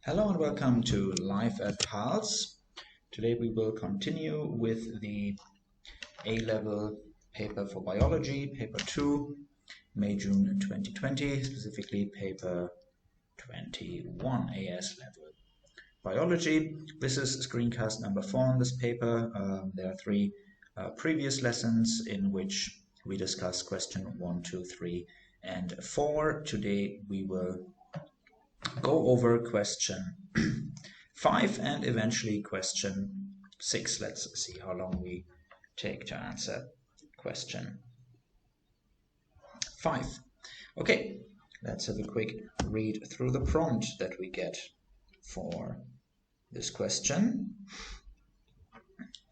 Hello and welcome to Life at PALS. Today we will continue with the A-level paper for biology, paper 2, May-June 2020, specifically paper 21, AS level biology. This is screencast number 4 on this paper. There are 3 previous lessons in which we discuss question 1, 2, 3, and 4. Today we will go over question 5 and eventually question 6. Let's see how long we take to answer question 5. Okay, let's have a quick read through the prompt that we get for this question.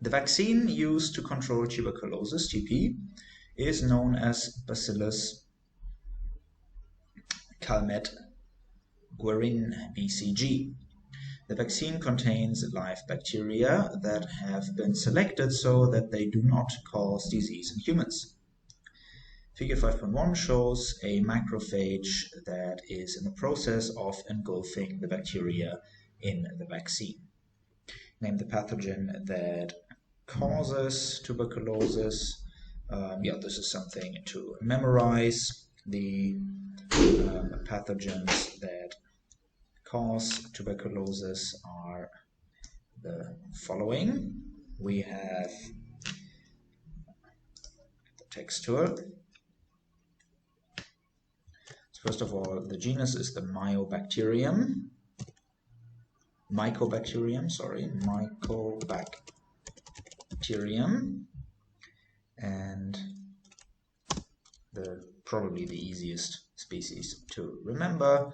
The vaccine used to control tuberculosis, TB, is known as Bacillus Calmette-Guerin, BCG. The vaccine contains live bacteria that have been selected so that they do not cause disease in humans. Figure 5.1 shows a macrophage that is in the process of engulfing the bacteria in the vaccine. Name the pathogen that causes tuberculosis. This is something to memorize. The pathogens that cause tuberculosis are the following. We have the texture. So first of all, the genus is the Mycobacterium, and probably the easiest species to remember,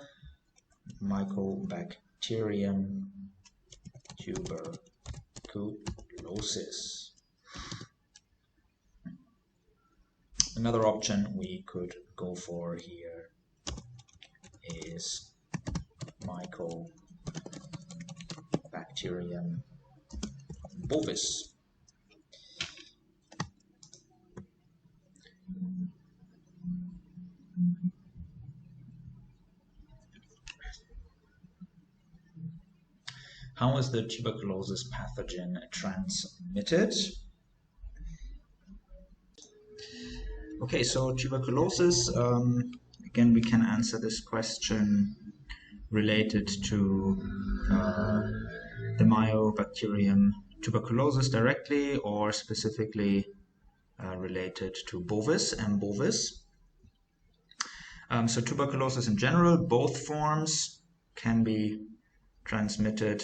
Mycobacterium tuberculosis. Another option we could go for here is Mycobacterium bovis. How is the tuberculosis pathogen transmitted? Okay, so tuberculosis, again, we can answer this question related to the Mycobacterium tuberculosis directly, or specifically related to bovis, M. bovis. So tuberculosis in general, both forms can be transmitted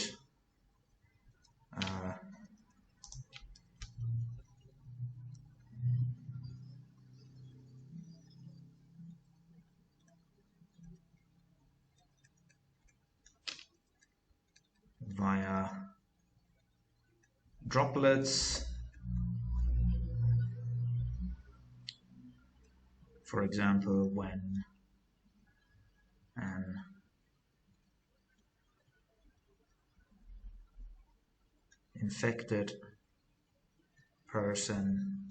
via droplets, for example, when an infected person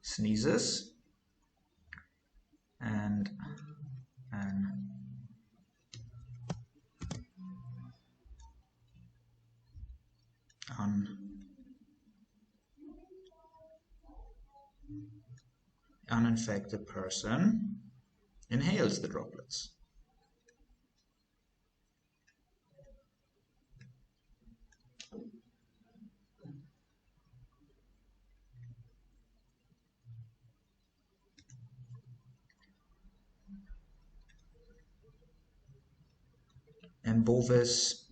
sneezes and an uninfected person inhales the droplets. And bovis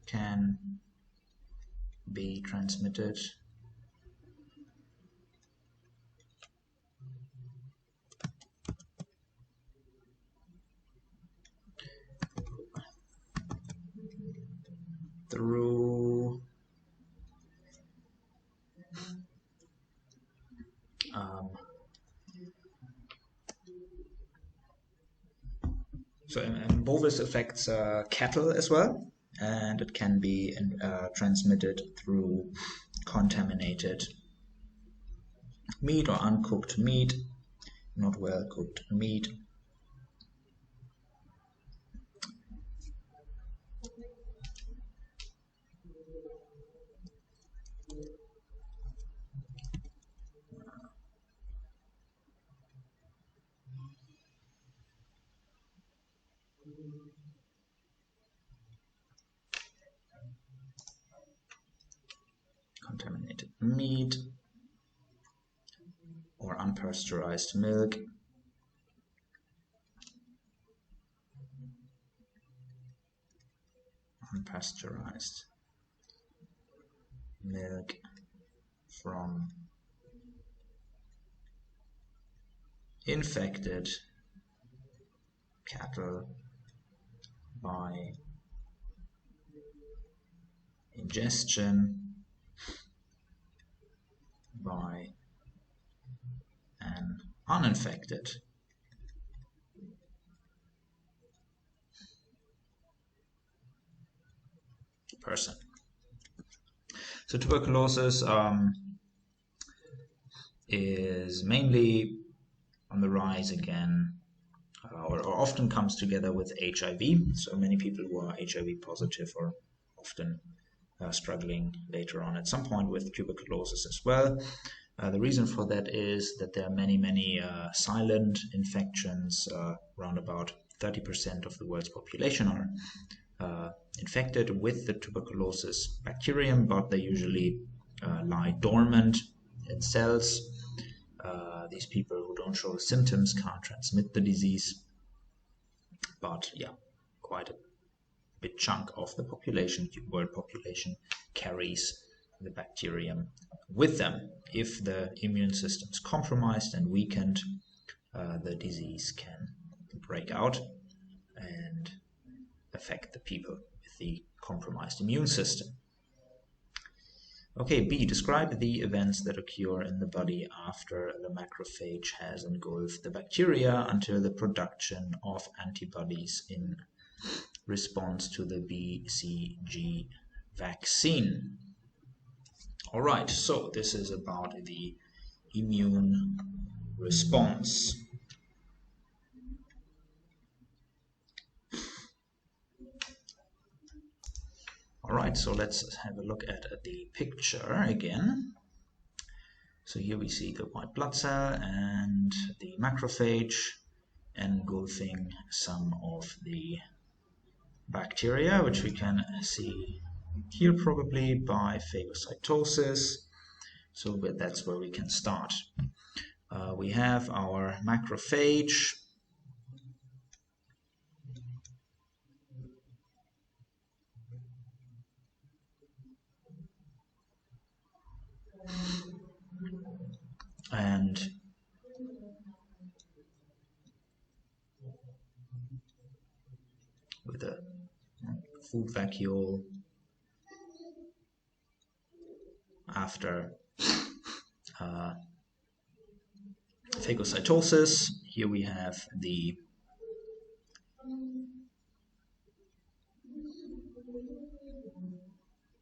can be transmitted through and bovis affects cattle as well, and it can be transmitted through contaminated meat or uncooked meat, not well cooked meat, contaminated meat or unpasteurized milk. Unpasteurized milk from infected cattle by ingestion by an uninfected person. So tuberculosis is mainly on the rise again, or often comes together with HIV. So many people who are HIV positive are often struggling later on at some point with tuberculosis as well. The reason for that is that there are many silent infections. Around about 30% of the world's population are infected with the tuberculosis bacterium, but they usually lie dormant in cells. These people who don't show symptoms can't transmit the disease, but yeah, quite a big chunk of the population, world population, carries the bacterium with them. If the immune system is compromised and weakened, the disease can break out and affect the people with the compromised immune system. Okay, B, describe the events that occur in the body after the macrophage has engulfed the bacteria until the production of antibodies in response to the BCG vaccine. All right, so this is about the immune response. All right, so let's have a look at the picture again. So here we see the white blood cell and the macrophage engulfing some of the bacteria, which we can see here probably by phagocytosis. So that's where we can start. We have our macrophage. And with a food vacuole after phagocytosis. Here we have the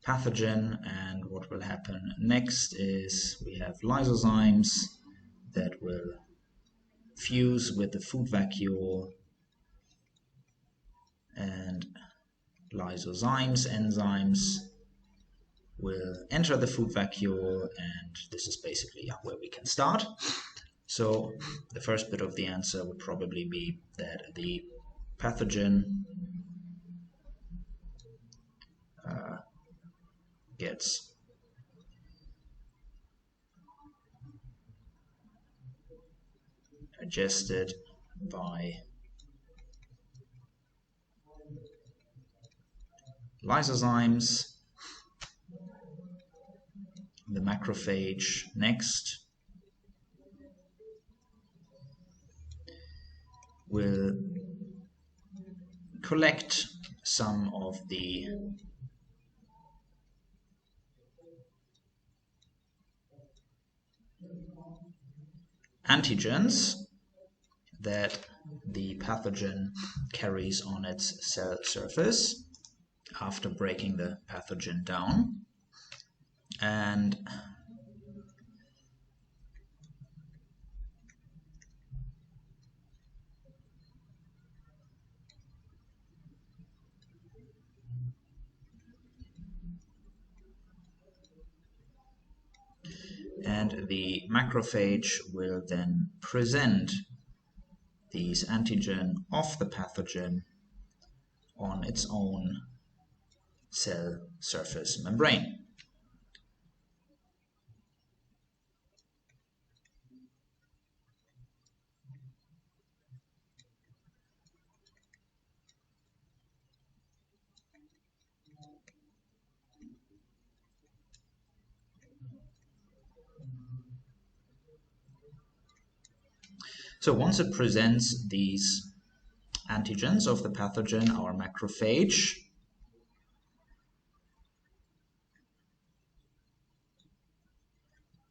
pathogen, and what will happen next is we have lysozymes that will fuse with the food vacuole, and lysozymes, enzymes, will enter the food vacuole, and this is basically where we can start. So the first bit of the answer would probably be that the pathogen gets digested by lysozymes. The macrophage next will collect some of the antigens that the pathogen carries on its cell surface after breaking the pathogen down, and the macrophage will then present these antigen of the pathogen on its own cell surface membrane. So once it presents these antigens of the pathogen, our macrophage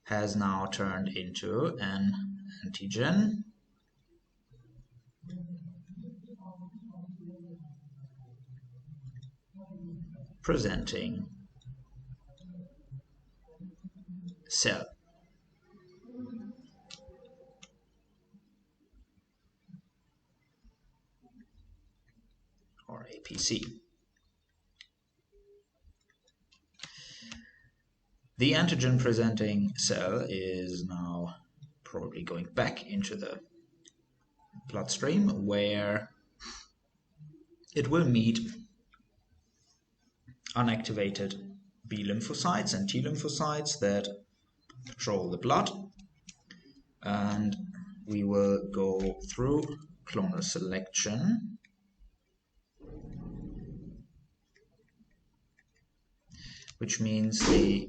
has now turned into an antigen presenting cell. Or APC. The antigen presenting cell is now probably going back into the bloodstream, where it will meet unactivated B lymphocytes and T lymphocytes that patrol the blood, and we will go through clonal selection which means the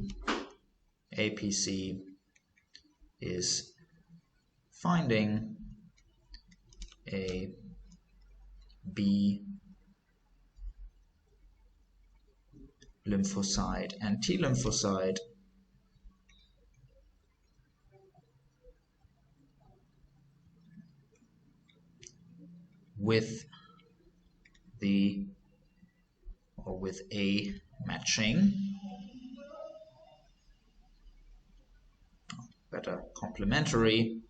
APC is finding a B lymphocyte and T lymphocyte with a matching, better complementary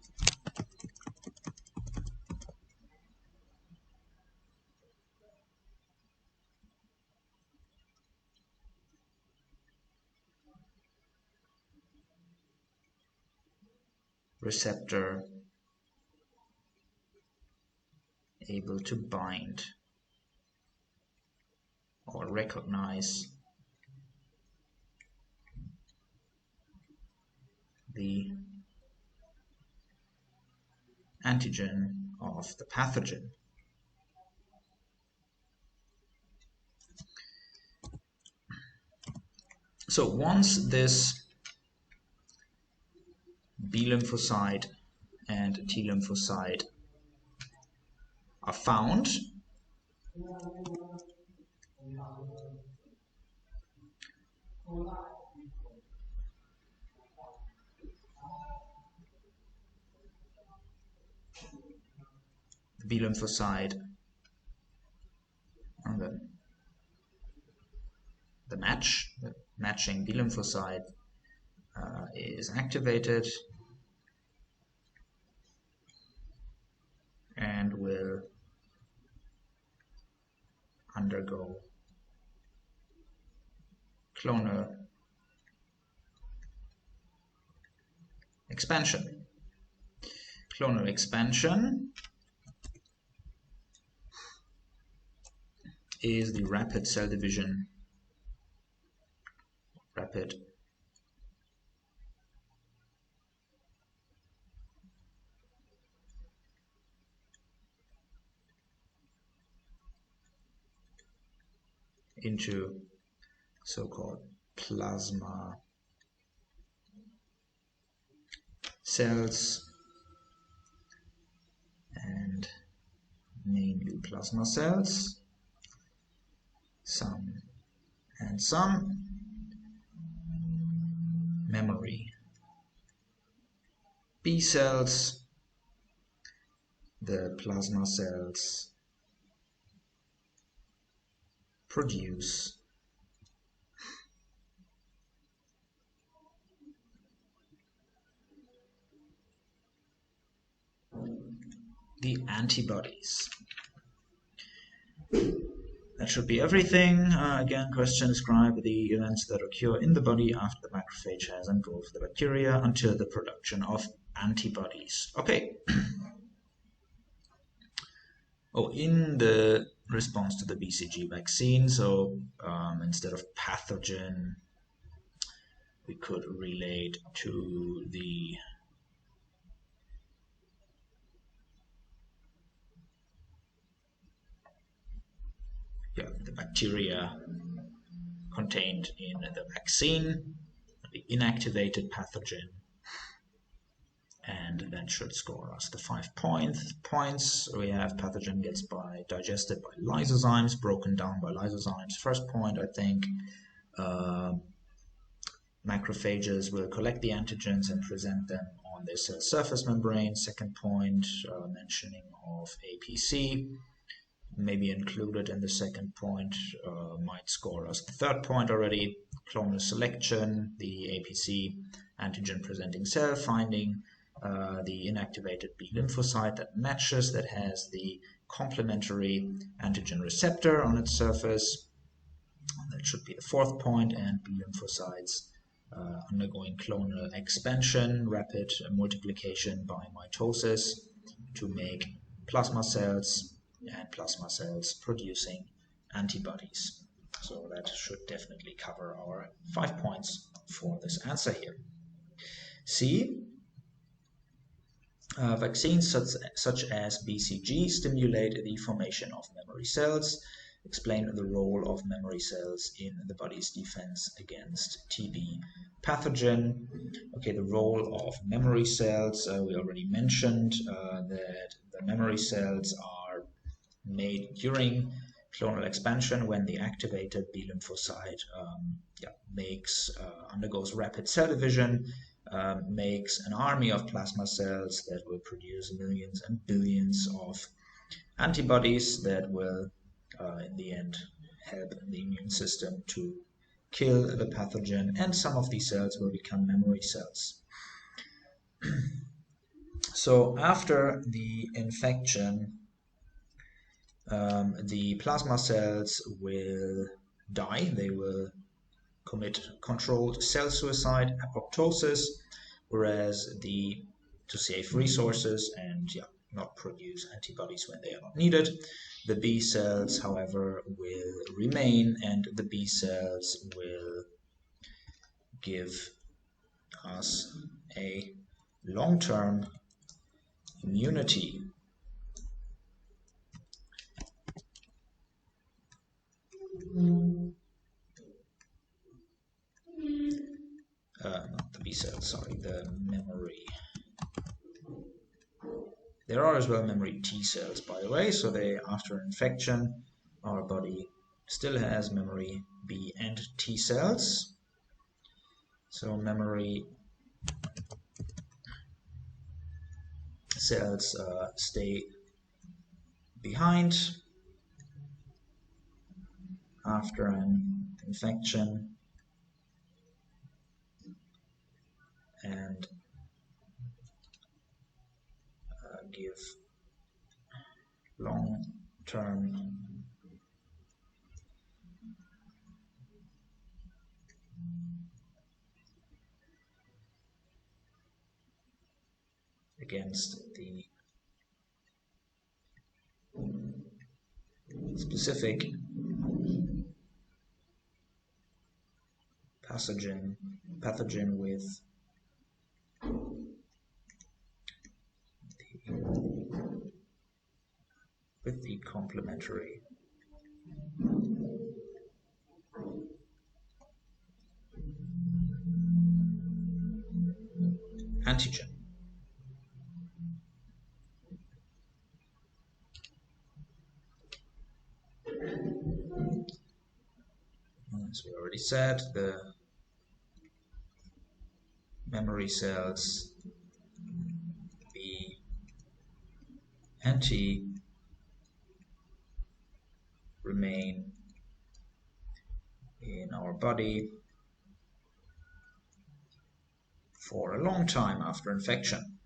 receptor able to bind or recognize the antigen of the pathogen. So once this B lymphocyte and T lymphocyte are found, the B lymphocyte and the matching B lymphocyte is activated and will undergo clonal expansion. Clonal expansion is the rapid cell division, rapid into so-called plasma cells, and mainly plasma cells, some memory B cells. The plasma cells produce the antibodies. That should be everything. Again, question: describe the events that occur in the body after the macrophage has engulfed the bacteria until the production of antibodies. Okay. Oh, in the response to the BCG vaccine. So instead of pathogen, we could relate to the bacteria contained in the vaccine, the inactivated pathogen, and that should score us the 5 points. We have pathogen gets digested by lysozymes, broken down by lysozymes. First point, I think, macrophages will collect the antigens and present them on their cell surface membrane. Second point, mentioning of APC, maybe included in the second point, might score us the third point already. Clonal selection, the APC antigen presenting cell finding the inactivated B lymphocyte that matches, that has the complementary antigen receptor on its surface. That should be the fourth point. And B lymphocytes undergoing clonal expansion, rapid multiplication by mitosis to make plasma cells, and plasma cells producing antibodies. So that should definitely cover our 5 points for this answer here. C. Vaccines such as BCG stimulate the formation of memory cells. Explain the role of memory cells in the body's defense against TB pathogen. Okay, the role of memory cells, we already mentioned that the memory cells are made during clonal expansion when the activated B lymphocyte undergoes rapid cell division, makes an army of plasma cells that will produce millions and billions of antibodies that will in the end help the immune system to kill the pathogen, and some of these cells will become memory cells. So after the infection, the plasma cells will die. They will commit controlled cell suicide, apoptosis, whereas to save resources and not produce antibodies when they are not needed, the B cells, however, will remain, and the B cells will give us a long-term immunity. Not the B cells, sorry, the memory. There are as well memory T cells, by the way, so after infection, our body still has memory B and T cells. So memory cells stay behind after an infection and give long-term against the specific pathogen with the complementary antigen. As we already said, the memory cells B and T remain in our body for a long time after infection.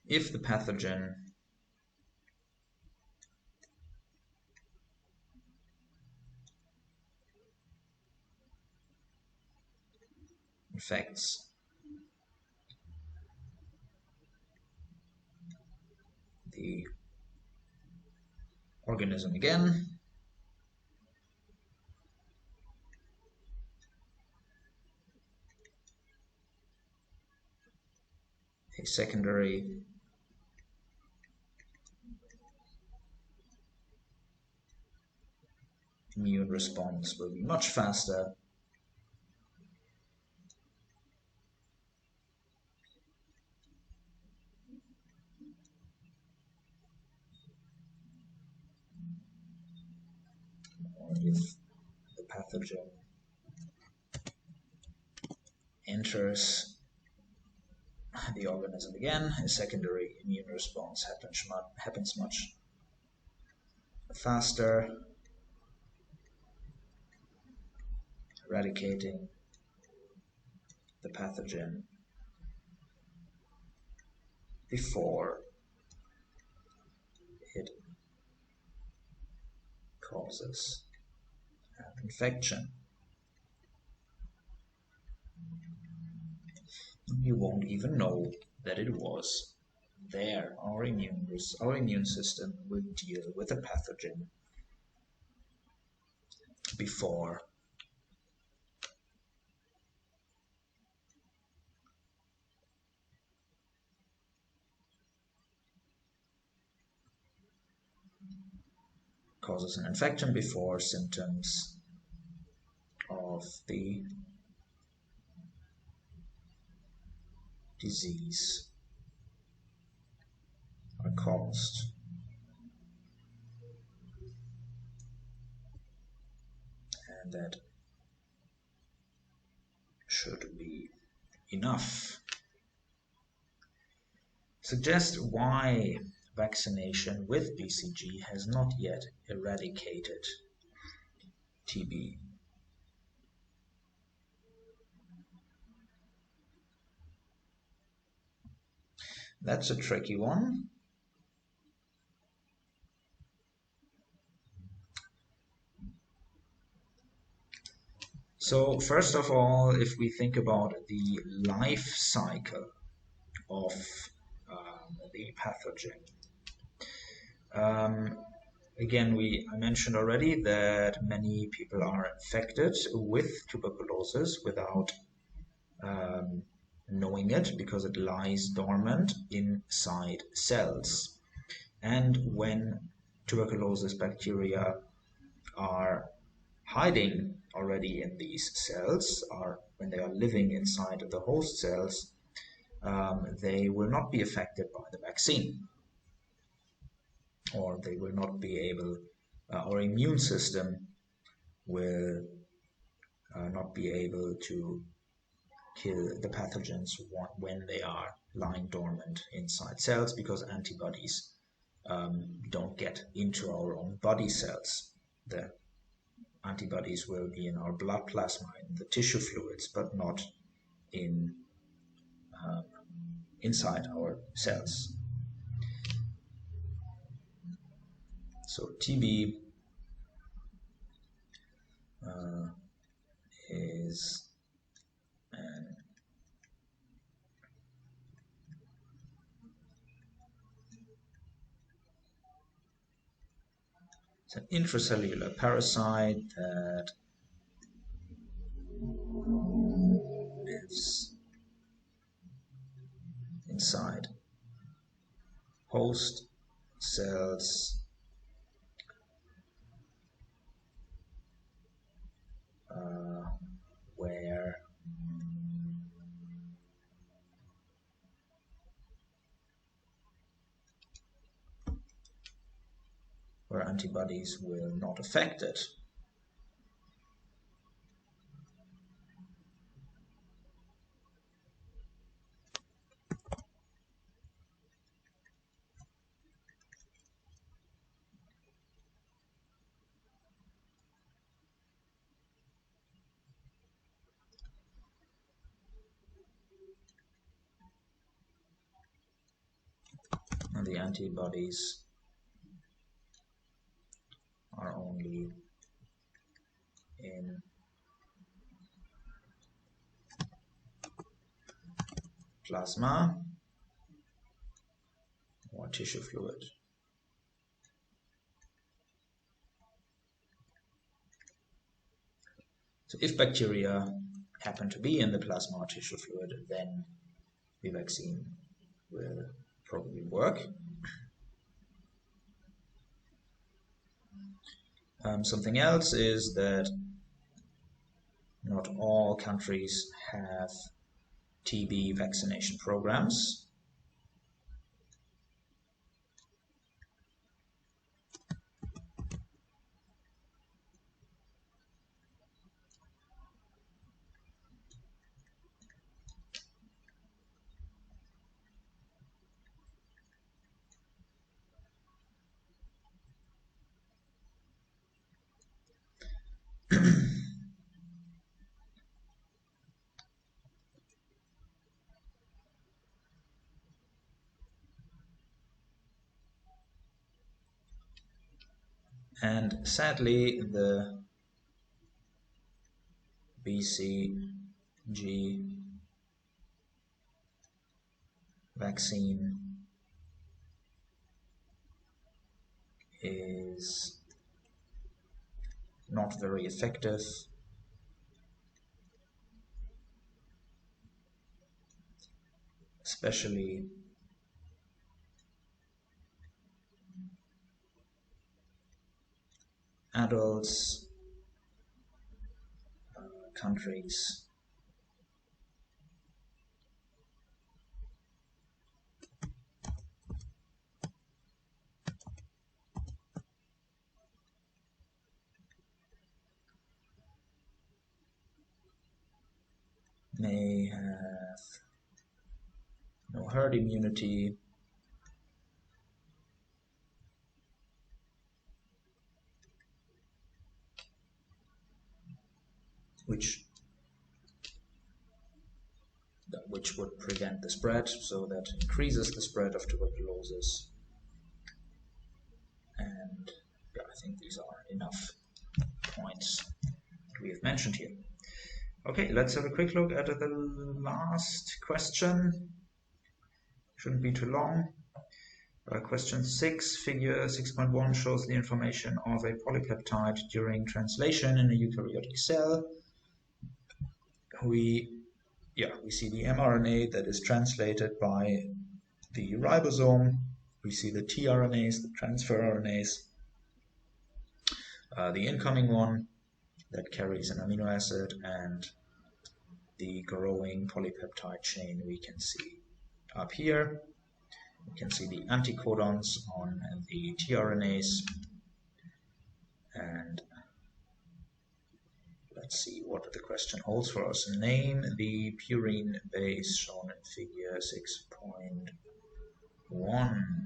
If the pathogen infects the organism again. A secondary immune response will be much faster if the pathogen enters the organism again. A secondary immune response happens much faster, eradicating the pathogen before it causes an infection. You won't even know that it was there. Our immune system will deal with the pathogen before causes an infection, before symptoms of the disease are caused. And that should be enough. Suggest why vaccination with BCG has not yet eradicated TB. That's a tricky one. So first of all, if we think about the life cycle of the pathogen, again, I mentioned already that many people are infected with tuberculosis without knowing it, because it lies dormant inside cells. And when tuberculosis bacteria are hiding already in these cells, or when they are living inside of the host cells, they will not be affected by the vaccine, or they will not be able, our immune system will not be able to kill the pathogens when they are lying dormant inside cells, because antibodies don't get into our own body cells. The antibodies will be in our blood plasma, in the tissue fluids, but not inside our cells. So TB is it's an intracellular parasite that lives inside host cells where antibodies will not affect it. And the antibodies are only in plasma or tissue fluid. So if bacteria happen to be in the plasma or tissue fluid, then the vaccine will probably work. Something else is that not all countries have TB vaccination programs. And sadly, the BCG vaccine is not very effective, especially adults, countries may have no herd immunity, which would prevent the spread, so that increases the spread of tuberculosis. And yeah, I think these are enough points we have mentioned here. Okay, let's have a quick look at the last question. Shouldn't be too long. Question 6, figure 6.1 shows the information of a polypeptide during translation in a eukaryotic cell. We see the mRNA that is translated by the ribosome. We see the tRNAs, the transfer RNAs, the incoming one that carries an amino acid, and the growing polypeptide chain we can see up here. We can see the anticodons on the tRNAs, and let's see what the question holds for us. Name the purine base shown in figure 6.1.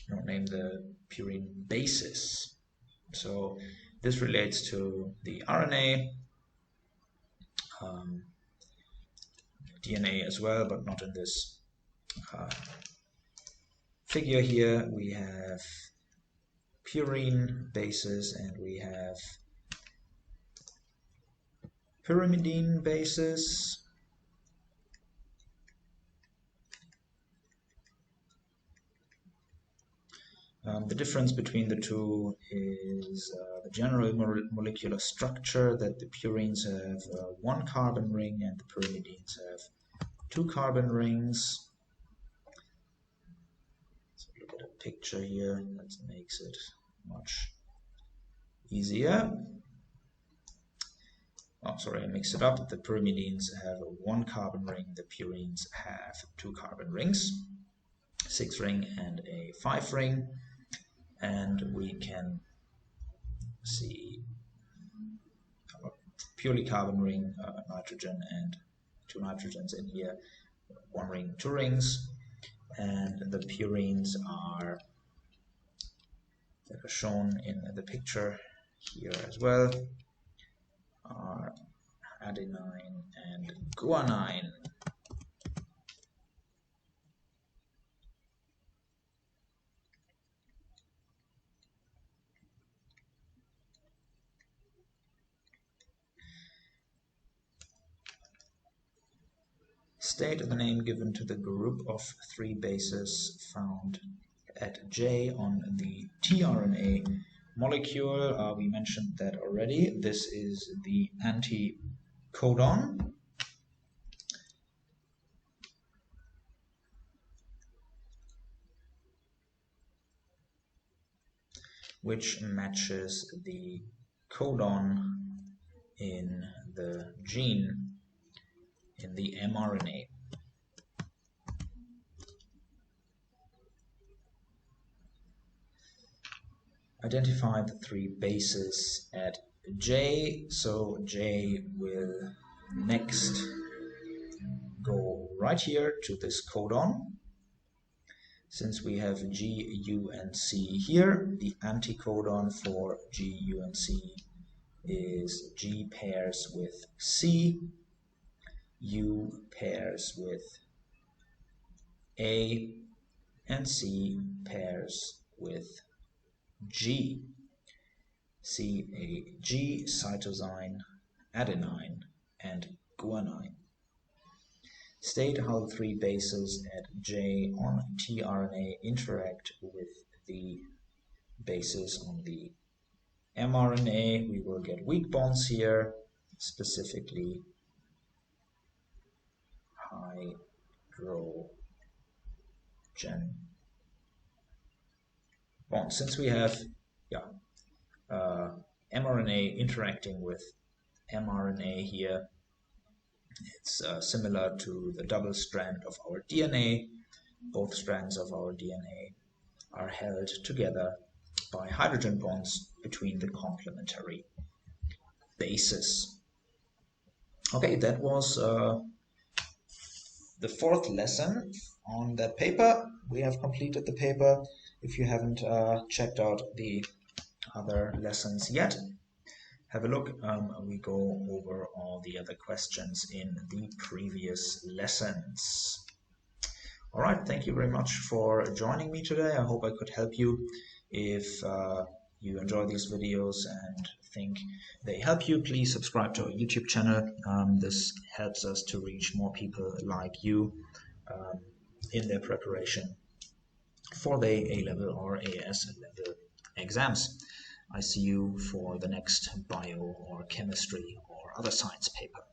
No, name the purine bases. So this relates to the RNA, DNA as well, but not in this figure here. We have purine bases and we have pyrimidine bases. The difference between the two is the general molecular structure, that the purines have one carbon ring and the pyrimidines have two carbon rings. So look at a picture here, that makes it much easier. Oh, sorry, I mixed it up. The pyrimidines have a one carbon ring, the purines have two carbon rings, 6 ring and a 5 ring. And we can see a purely carbon ring, nitrogen and 2 nitrogens in here, 1 ring, 2 rings, and the purines are that are shown in the picture here as well are adenine and guanine. State the name given to the group of 3 bases found at J on the tRNA molecule. We mentioned that already. This is the anticodon. Which matches the codon in the gene in the mRNA. Identify the 3 bases at J, so J will next go right here to this codon. Since we have G, U, and C here, the anticodon for G, U, and C is G pairs with C, U pairs with A, and C pairs with G. CAG, cytosine, adenine, and guanine. State how the 3 bases at J on tRNA interact with the bases on the mRNA. We will get weak bonds here, specifically hydrogen bonds. Since we have mRNA interacting with mRNA here, it's similar to the double strand of our DNA. Both strands of our DNA are held together by hydrogen bonds between the complementary bases. Okay, that was the 4th lesson on that paper. We have completed the paper. If you haven't checked out the other lessons yet, have a look. We go over all the other questions in the previous lessons. All right, thank you very much for joining me today. I hope I could help you. If you enjoy these videos and think they help you, please subscribe to our YouTube channel. This helps us to reach more people like you in their preparation for the A-level or AS level exams. I see you for the next bio or chemistry or other science paper.